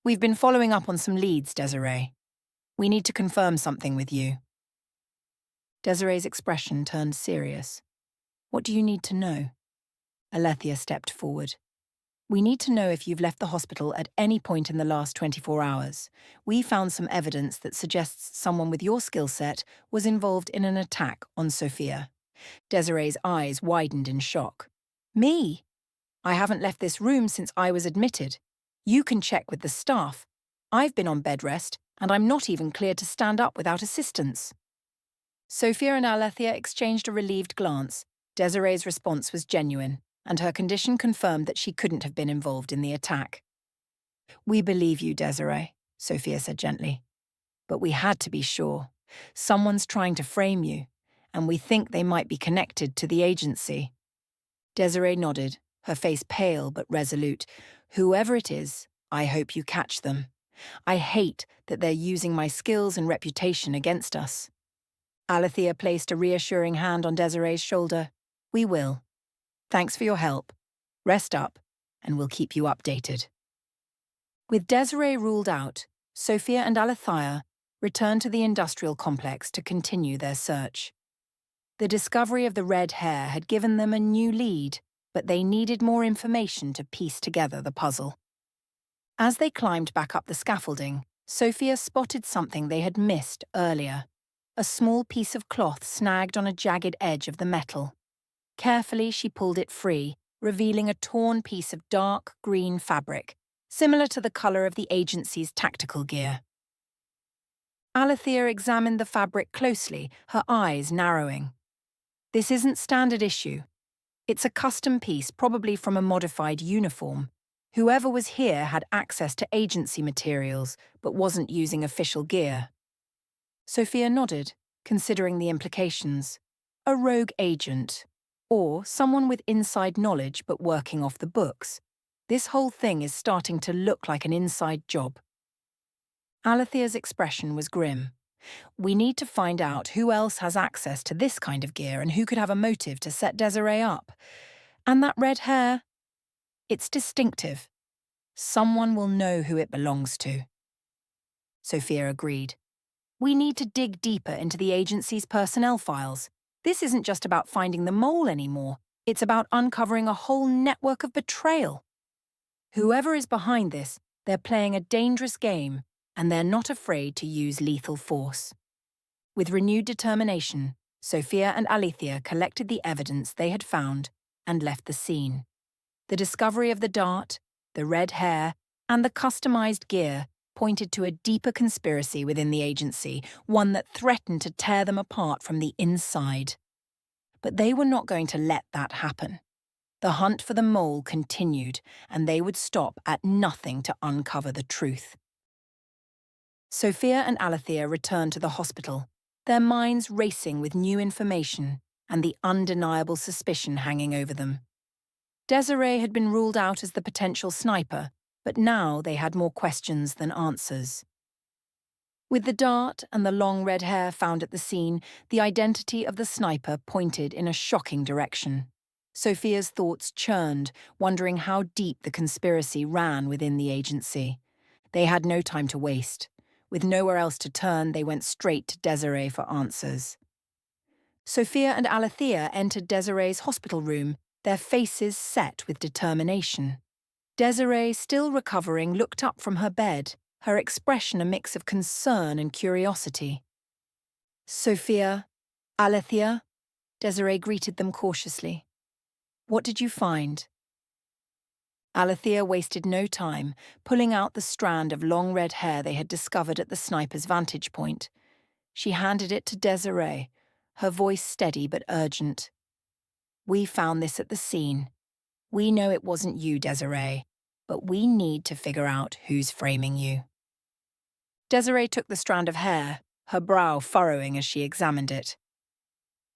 "We've been following up on some leads, Desiree. We need to confirm something with you." Desiree's expression turned serious. "What do you need to know?" Alethea stepped forward. "We need to know if you've left the hospital at any point in the last 24 hours. We found some evidence that suggests someone with your skill set was involved in an attack on Sophia." Desiree's eyes widened in shock. "Me? I haven't left this room since I was admitted. You can check with the staff. I've been on bed rest, and I'm not even cleared to stand up without assistance." Sophia and Alethea exchanged a relieved glance. Desiree's response was genuine, and her condition confirmed that she couldn't have been involved in the attack. "We believe you, Desiree," Sophia said gently. "But we had to be sure. Someone's trying to frame you, and we think they might be connected to the agency." Desiree nodded, her face pale but resolute. "Whoever it is, I hope you catch them. I hate that they're using my skills and reputation against us." Alethea placed a reassuring hand on Desiree's shoulder. "We will. Thanks for your help. Rest up, and we'll keep you updated." With Desiree ruled out, Sophia and Alethea returned to the industrial complex to continue their search. The discovery of the red hair had given them a new lead, but they needed more information to piece together the puzzle. As they climbed back up the scaffolding, Sophia spotted something they had missed earlier: a small piece of cloth snagged on a jagged edge of the metal. Carefully, she pulled it free, revealing a torn piece of dark green fabric, similar to the colour of the agency's tactical gear. Alethea examined the fabric closely, her eyes narrowing. This isn't standard issue. It's a custom piece, probably from a modified uniform. Whoever was here had access to agency materials, but wasn't using official gear. Sophia nodded, considering the implications. A rogue agent, or someone with inside knowledge but working off the books. This whole thing is starting to look like an inside job. Alethea's expression was grim. We need to find out who else has access to this kind of gear and who could have a motive to set Desiree up. And that red hair? It's distinctive. Someone will know who it belongs to. Sophia agreed. We need to dig deeper into the agency's personnel files. This isn't just about finding the mole anymore. It's about uncovering a whole network of betrayal. Whoever is behind this, they're playing a dangerous game, and they're not afraid to use lethal force. With renewed determination, Sophia and Alethea collected the evidence they had found and left the scene. The discovery of the dart, the red hair, and the customized gear pointed to a deeper conspiracy within the agency, one that threatened to tear them apart from the inside. But they were not going to let that happen. The hunt for the mole continued, and they would stop at nothing to uncover the truth. Sophia and Alethea returned to the hospital, their minds racing with new information and the undeniable suspicion hanging over them. Desiree had been ruled out as the potential sniper, but now they had more questions than answers. With the dart and the long red hair found at the scene, the identity of the sniper pointed in a shocking direction. Sophia's thoughts churned, wondering how deep the conspiracy ran within the agency. They had no time to waste. With nowhere else to turn, they went straight to Desiree for answers. Sophia and Alethea entered Desiree's hospital room, their faces set with determination. Desiree, still recovering, looked up from her bed, her expression a mix of concern and curiosity. Sophia, Alethea, Desiree greeted them cautiously. What did you find? Alethea wasted no time, pulling out the strand of long red hair they had discovered at the sniper's vantage point. She handed it to Desiree, her voice steady but urgent. We found this at the scene. We know it wasn't you, Desiree, but we need to figure out who's framing you. Desiree took the strand of hair, her brow furrowing as she examined it.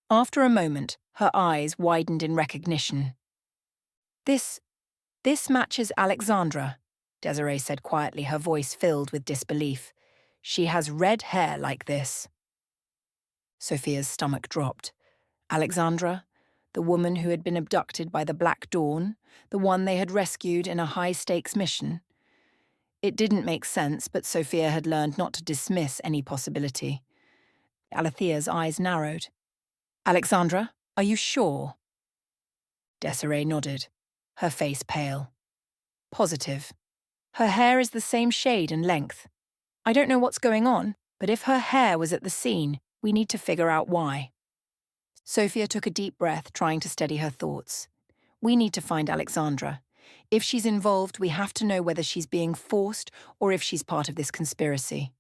After a moment, her eyes widened in recognition. This matches Alexandra, Desiree said quietly, her voice filled with disbelief. She has red hair like this. Sophia's stomach dropped. Alexandra, the woman who had been abducted by the Black Dawn, the one they had rescued in a high-stakes mission. It didn't make sense, but Sophia had learned not to dismiss any possibility. Alethea's eyes narrowed. Alexandra, are you sure? Desiree nodded, her face pale. Positive. Her hair is the same shade and length. I don't know what's going on, but if her hair was at the scene, we need to figure out why. Sophia took a deep breath, trying to steady her thoughts. We need to find Alexandra. If she's involved, we have to know whether she's being forced or if she's part of this conspiracy.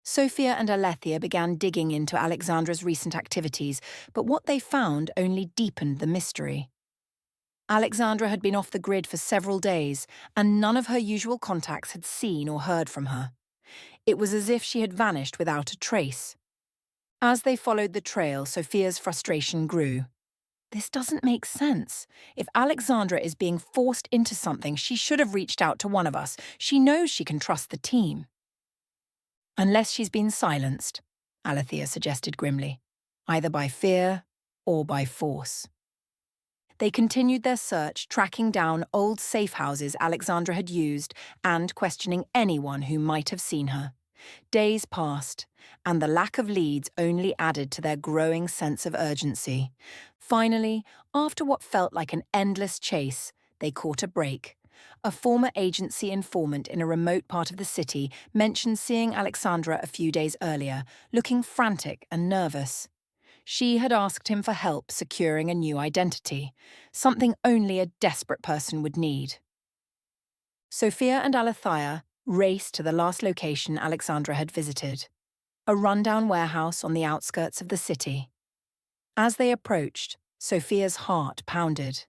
Sophia and Alethea began digging into Alexandra's recent activities, but what they found only deepened the mystery. Alexandra had been off the grid for several days, and none of her usual contacts had seen or heard from her. It was as if she had vanished without a trace. As they followed the trail, Sophia's frustration grew. This doesn't make sense. If Alexandra is being forced into something, she should have reached out to one of us. She knows she can trust the team. Unless she's been silenced, Alethea suggested grimly, either by fear or by force. They continued their search, tracking down old safe houses Alexandra had used and questioning anyone who might have seen her. Days passed, and the lack of leads only added to their growing sense of urgency. Finally, after what felt like an endless chase, they caught a break. A former agency informant in a remote part of the city mentioned seeing Alexandra a few days earlier, looking frantic and nervous. She had asked him for help securing a new identity, something only a desperate person would need. Sophia and Alethea raced to the last location Alexandra had visited, a rundown warehouse on the outskirts of the city. As they approached, Sophia's heart pounded.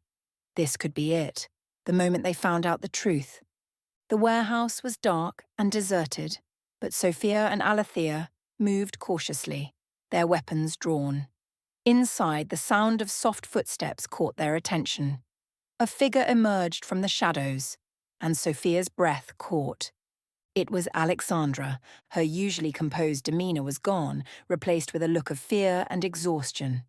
This could be it, the moment they found out the truth. The warehouse was dark and deserted, but Sophia and Alethea moved cautiously, their weapons drawn. Inside, the sound of soft footsteps caught their attention. A figure emerged from the shadows, and Sophia's breath caught. It was Alexandra. Her usually composed demeanour was gone, replaced with a look of fear and exhaustion.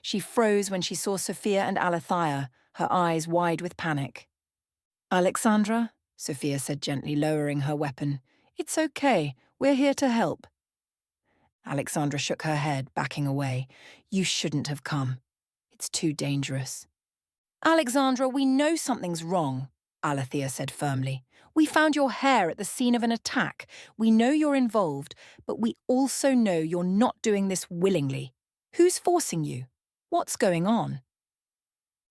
She froze when she saw Sophia and Alethea, her eyes wide with panic. "Alexandra," Sophia said gently, lowering her weapon. "It's okay. We're here to help." Alexandra shook her head, backing away. "You shouldn't have come. It's too dangerous." "Alexandra, we know something's wrong," Alethea said firmly. "We found your hair at the scene of an attack. We know you're involved, but we also know you're not doing this willingly. Who's forcing you? What's going on?"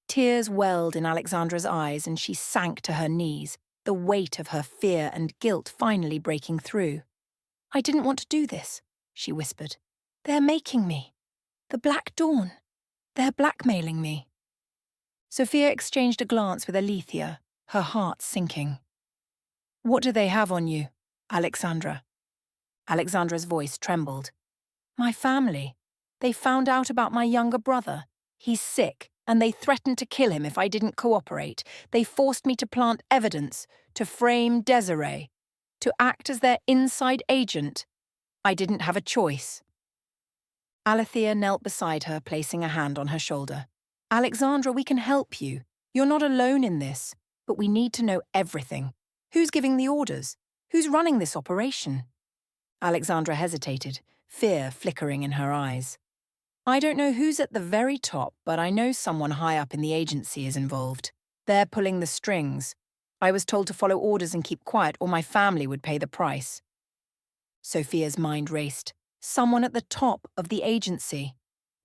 Tears welled in Alexandra's eyes and she sank to her knees, the weight of her fear and guilt finally breaking through. "I didn't want to do this," she whispered. "They're making me. The Black Dawn. They're blackmailing me." Sophia exchanged a glance with Alethea, her heart sinking. "What do they have on you, Alexandra?" Alexandra's voice trembled. "My family. They found out about my younger brother. He's sick, and they threatened to kill him if I didn't cooperate. They forced me to plant evidence, to frame Desiree, to act as their inside agent. I didn't have a choice." Alethea knelt beside her, placing a hand on her shoulder. "Alexandra, we can help you. You're not alone in this, but we need to know everything. Who's giving the orders? Who's running this operation?" Alexandra hesitated, fear flickering in her eyes. "I don't know who's at the very top, but I know someone high up in the agency is involved. They're pulling the strings. I was told to follow orders and keep quiet, or my family would pay the price." Sophia's mind raced. Someone at the top of the agency.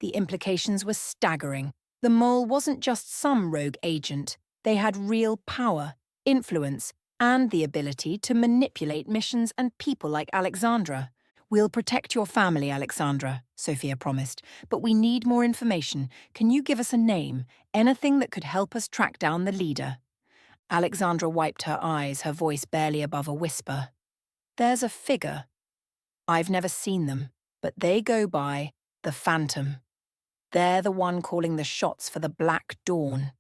The implications were staggering. The mole wasn't just some rogue agent. They had real power, influence, and the ability to manipulate missions and people like Alexandra. "We'll protect your family, Alexandra," Sophia promised, "but we need more information. Can you give us a name, anything that could help us track down the leader?" Alexandra wiped her eyes, her voice barely above a whisper. "There's a figure. I've never seen them, but they go by the Phantom. They're the one calling the shots for the Black Dawn.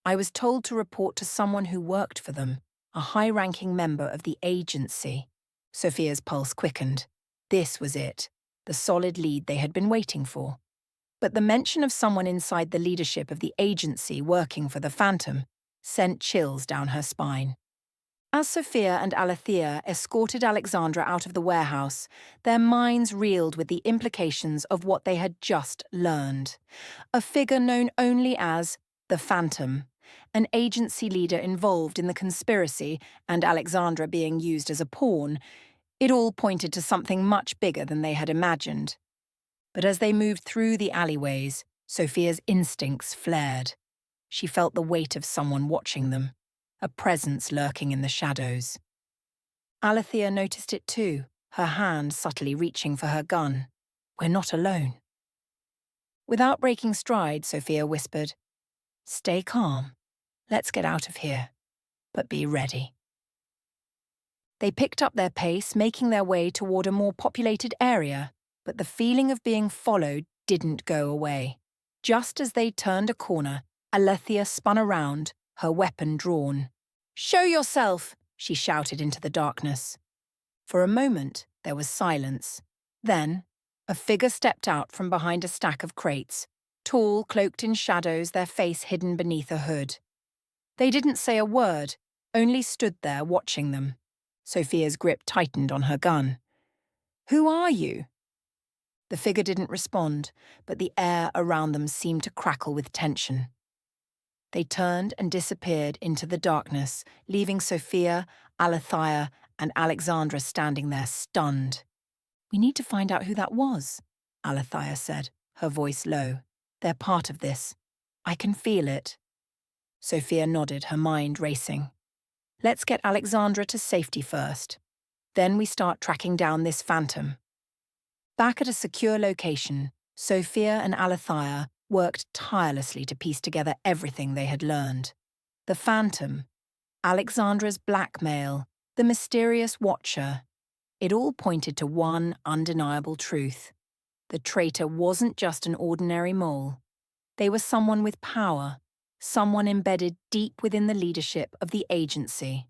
I was told to report to someone who worked for them, a high-ranking member of the agency." Sophia's pulse quickened. This was it, the solid lead they had been waiting for. But the mention of someone inside the leadership of the agency working for the Phantom sent chills down her spine. As Sophia and Alethea escorted Alexandra out of the warehouse, their minds reeled with the implications of what they had just learned. A figure known only as the Phantom, an agency leader involved in the conspiracy and Alexandra being used as a pawn. It all pointed to something much bigger than they had imagined. But as they moved through the alleyways, Sophia's instincts flared. She felt the weight of someone watching them, a presence lurking in the shadows. Alethea noticed it too, her hand subtly reaching for her gun. "We're not alone." Without breaking stride, Sophia whispered, "Stay calm. Let's get out of here. But be ready." They picked up their pace, making their way toward a more populated area, but the feeling of being followed didn't go away. Just as they turned a corner, Alethea spun around, her weapon drawn. "Show yourself!" she shouted into the darkness. For a moment, there was silence. Then, a figure stepped out from behind a stack of crates, tall, cloaked in shadows, their face hidden beneath a hood. They didn't say a word, only stood there watching them. Sophia's grip tightened on her gun. Who are you? The figure didn't respond, but the air around them seemed to crackle with tension. They turned and disappeared into the darkness, leaving Sophia, Alethea, and Alexandra standing there stunned. "We need to find out who that was," Alethea said, her voice low. "They're part of this. I can feel it." Sophia nodded, her mind racing. "Let's get Alexandra to safety first. Then we start tracking down this phantom." Back at a secure location, Sophia and Alethea worked tirelessly to piece together everything they had learned. The phantom, Alexandra's blackmail, the mysterious watcher. It all pointed to one undeniable truth. The traitor wasn't just an ordinary mole. They were someone with power, someone embedded deep within the leadership of the agency.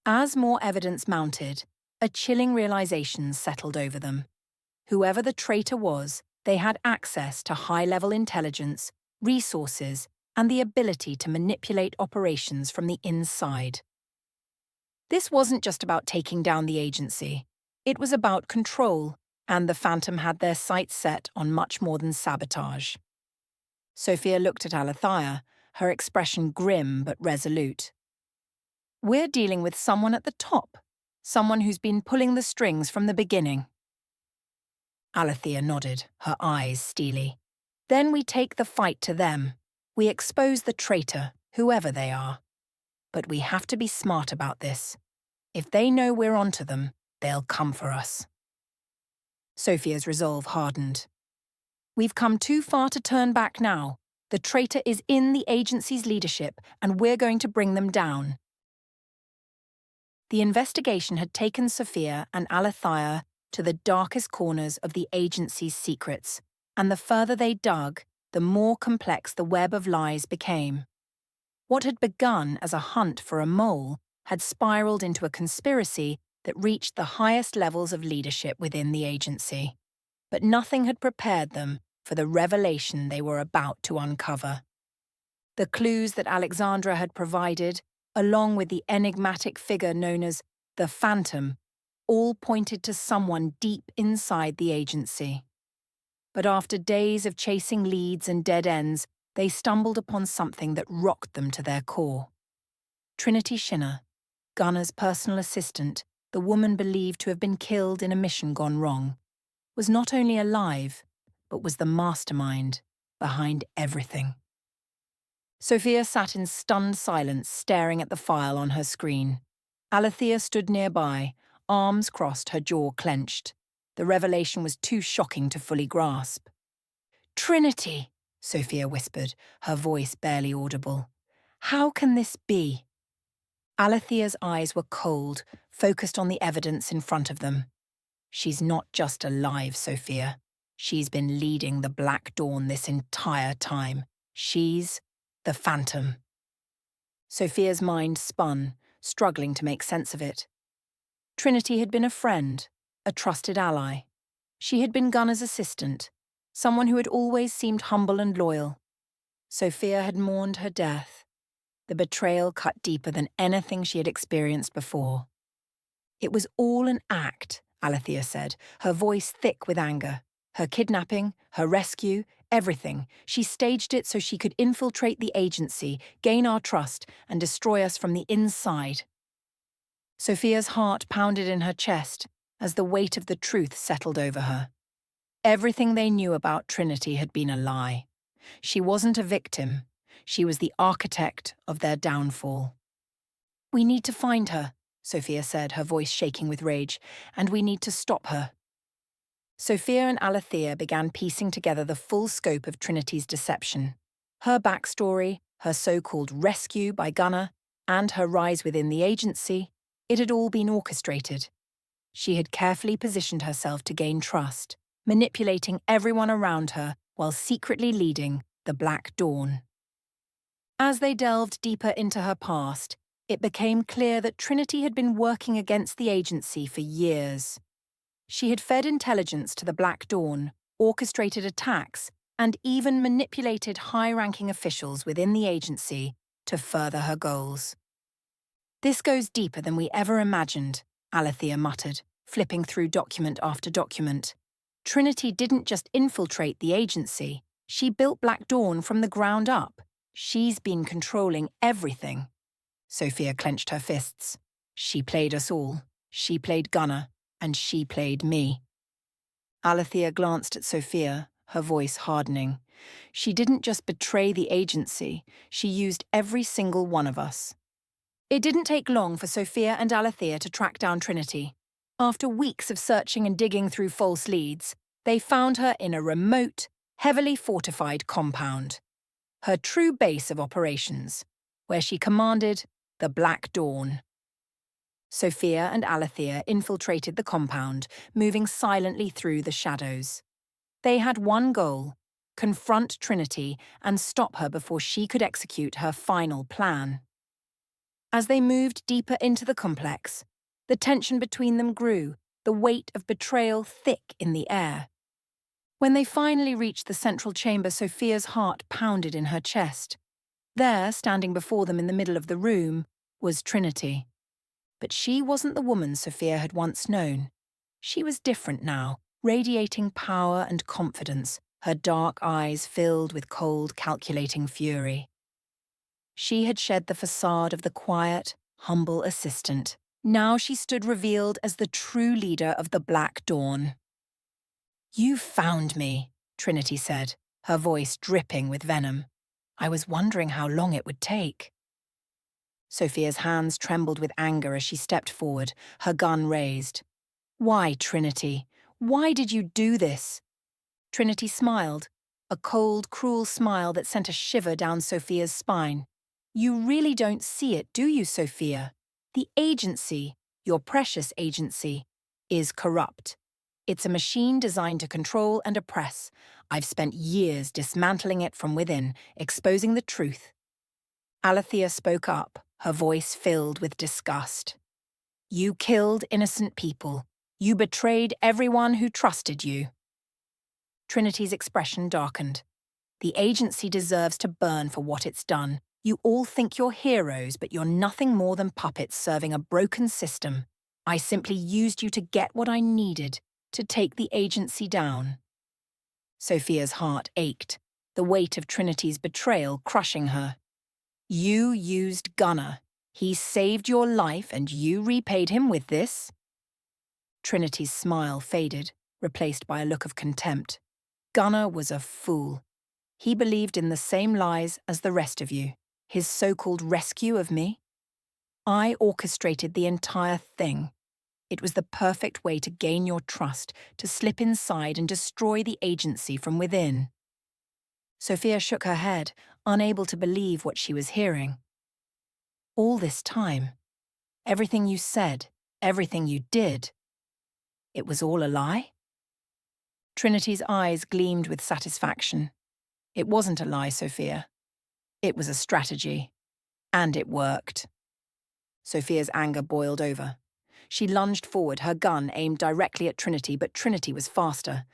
As more evidence mounted, a chilling realization settled over them. Whoever the traitor was, they had access to high-level intelligence, resources, and the ability to manipulate operations from the inside. This wasn't just about taking down the agency. It was about control, and the Phantom had their sights set on much more than sabotage. Sophia looked at Alethea, her expression grim but resolute. "We're dealing with someone at the top, someone who's been pulling the strings from the beginning." Alethea nodded, her eyes steely. "Then we take the fight to them. We expose the traitor, whoever they are. But we have to be smart about this. If they know we're onto them, they'll come for us." Sophia's resolve hardened. "We've come too far to turn back now. The traitor is in the agency's leadership, and we're going to bring them down." The investigation had taken Sophia and Alethea to the darkest corners of the agency's secrets, and the further they dug, the more complex the web of lies became. What had begun as a hunt for a mole had spiraled into a conspiracy that reached the highest levels of leadership within the agency. But nothing had prepared them for the revelation they were about to uncover. The clues that Alexandra had provided, along with the enigmatic figure known as the Phantom, all pointed to someone deep inside the agency. But after days of chasing leads and dead ends, they stumbled upon something that rocked them to their core. Trinity Shinner, Gunner's personal assistant, the woman believed to have been killed in a mission gone wrong, was not only alive, but was the mastermind behind everything. Sophia sat in stunned silence, staring at the file on her screen. Alethea stood nearby, arms crossed, her jaw clenched. The revelation was too shocking to fully grasp. "Trinity," Sophia whispered, her voice barely audible. "How can this be?" Alethea's eyes were cold, focused on the evidence in front of them. "She's not just alive, Sophia. She's been leading the Black Dawn this entire time. She's the Phantom." Sophia's mind spun, struggling to make sense of it. Trinity had been a friend, a trusted ally. She had been Gunner's assistant, someone who had always seemed humble and loyal. Sophia had mourned her death. The betrayal cut deeper than anything she had experienced before. "It was all an act," Alethea said, her voice thick with anger. "Her kidnapping, her rescue, everything. She staged it so she could infiltrate the agency, gain our trust, and destroy us from the inside." Sophia's heart pounded in her chest as the weight of the truth settled over her. Everything they knew about Trinity had been a lie. She wasn't a victim. She was the architect of their downfall. "We need to find her," Sophia said, her voice shaking with rage, "and we need to stop her." Sophia and Alethea began piecing together the full scope of Trinity's deception. Her backstory, her so-called rescue by Gunner, and her rise within the agency, it had all been orchestrated. She had carefully positioned herself to gain trust, manipulating everyone around her while secretly leading the Black Dawn. As they delved deeper into her past, it became clear that Trinity had been working against the agency for years. She had fed intelligence to the Black Dawn, orchestrated attacks, and even manipulated high-ranking officials within the agency to further her goals. "This goes deeper than we ever imagined," Alethea muttered, flipping through document after document. Trinity didn't just infiltrate the agency, she built Black Dawn from the ground up. She's been controlling everything. Sophia clenched her fists. She played us all. She played Gunnar, and she played me. Alethea glanced at Sophia, her voice hardening. She didn't just betray the agency, she used every single one of us. It didn't take long for Sophia and Alethea to track down Trinity. After weeks of searching and digging through false leads, they found her in a remote, heavily fortified compound. Her true base of operations, where she commanded the Black Dawn. Sophia and Alethea infiltrated the compound, moving silently through the shadows. They had one goal: confront Trinity and stop her before she could execute her final plan. As they moved deeper into the complex, the tension between them grew, the weight of betrayal thick in the air. When they finally reached the central chamber, Sophia's heart pounded in her chest. There, standing before them in the middle of the room, was Trinity. But she wasn't the woman Sophia had once known. She was different now, radiating power and confidence, her dark eyes filled with cold, calculating fury. She had shed the facade of the quiet, humble assistant. Now she stood revealed as the true leader of the Black Dawn. "You found me," Trinity said, her voice dripping with venom. "I was wondering how long it would take." Sophia's hands trembled with anger as she stepped forward, her gun raised. "Why, Trinity? Why did you do this?" Trinity smiled, a cold, cruel smile that sent a shiver down Sophia's spine. "You really don't see it, do you, Sophia? The agency, your precious agency, is corrupt. It's a machine designed to control and oppress. I've spent years dismantling it from within, exposing the truth." Alethea spoke up, her voice filled with disgust. "You killed innocent people. You betrayed everyone who trusted you." Trinity's expression darkened. "The agency deserves to burn for what it's done. You all think you're heroes, but you're nothing more than puppets serving a broken system. I simply used you to get what I needed, to take the agency down." Sophia's heart ached, the weight of Trinity's betrayal crushing her. "You used Gunnar. He saved your life and you repaid him with this?" Trinity's smile faded, replaced by a look of contempt. "Gunnar was a fool. He believed in the same lies as the rest of you. His so-called rescue of me? I orchestrated the entire thing. It was the perfect way to gain your trust, to slip inside and destroy the agency from within." Sophia shook her head, unable to believe what she was hearing. "All this time, everything you said, everything you did, it was all a lie?" Trinity's eyes gleamed with satisfaction. "It wasn't a lie, Sophia. It was a strategy. And it worked." Sophia's anger boiled over. She lunged forward, her gun aimed directly at Trinity, but Trinity was faster.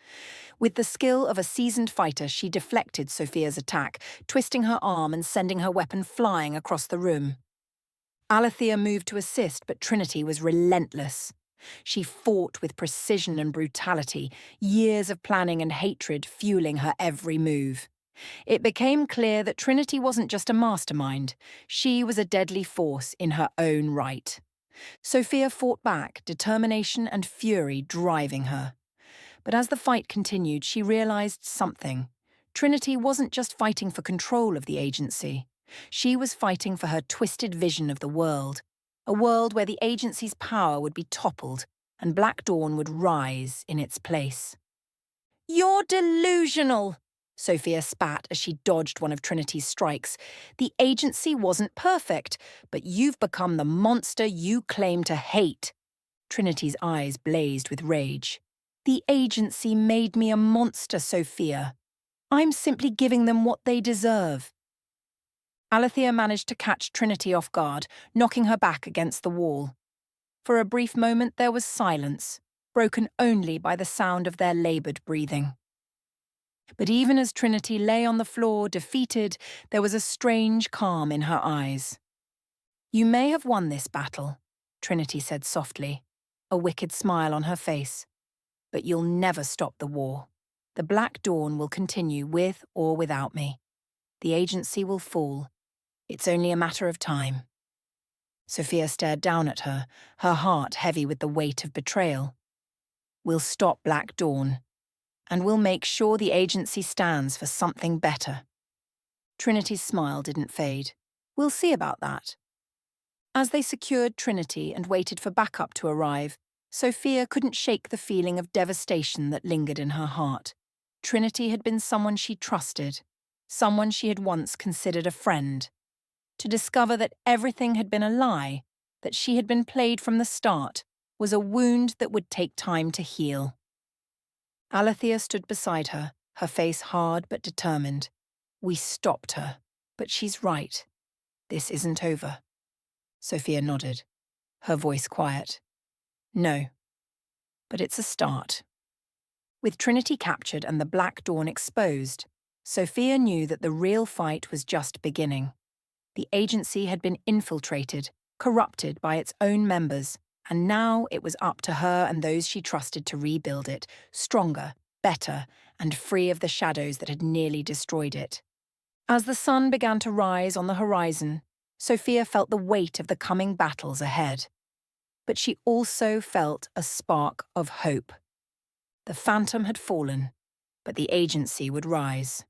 With the skill of a seasoned fighter, she deflected Sophia's attack, twisting her arm and sending her weapon flying across the room. Alethea moved to assist, but Trinity was relentless. She fought with precision and brutality, years of planning and hatred fueling her every move. It became clear that Trinity wasn't just a mastermind, she was a deadly force in her own right. Sophia fought back, determination and fury driving her. But as the fight continued, she realized something. Trinity wasn't just fighting for control of the agency. She was fighting for her twisted vision of the world, a world where the agency's power would be toppled and Black Dawn would rise in its place. "You're delusional!" Sophia spat as she dodged one of Trinity's strikes. "The agency wasn't perfect, but you've become the monster you claim to hate." Trinity's eyes blazed with rage. "The agency made me a monster, Sophia. I'm simply giving them what they deserve." Alethea managed to catch Trinity off guard, knocking her back against the wall. For a brief moment there was silence, broken only by the sound of their laboured breathing. But even as Trinity lay on the floor, defeated, there was a strange calm in her eyes. "You may have won this battle," Trinity said softly, a wicked smile on her face. But you'll never stop the war. The Black Dawn will continue with or without me. The agency will fall. It's only a matter of time. Sophia stared down at her, her heart heavy with the weight of betrayal. We'll stop Black Dawn, and we'll make sure the agency stands for something better. Trinity's smile didn't fade. We'll see about that. As they secured Trinity and waited for backup to arrive, Sophia couldn't shake the feeling of devastation that lingered in her heart. Trinity had been someone she trusted, someone she had once considered a friend. To discover that everything had been a lie, that she had been played from the start, was a wound that would take time to heal. Alethea stood beside her, her face hard but determined. We stopped her, but she's right. This isn't over. Sophia nodded, her voice quiet. No, but it's a start. With Trinity captured and the Black Dawn exposed, Sophia knew that the real fight was just beginning. The agency had been infiltrated, corrupted by its own members, and now it was up to her and those she trusted to rebuild it, stronger, better, and free of the shadows that had nearly destroyed it. As the sun began to rise on the horizon, Sophia felt the weight of the coming battles ahead. But she also felt a spark of hope. The phantom had fallen, but the agency would rise.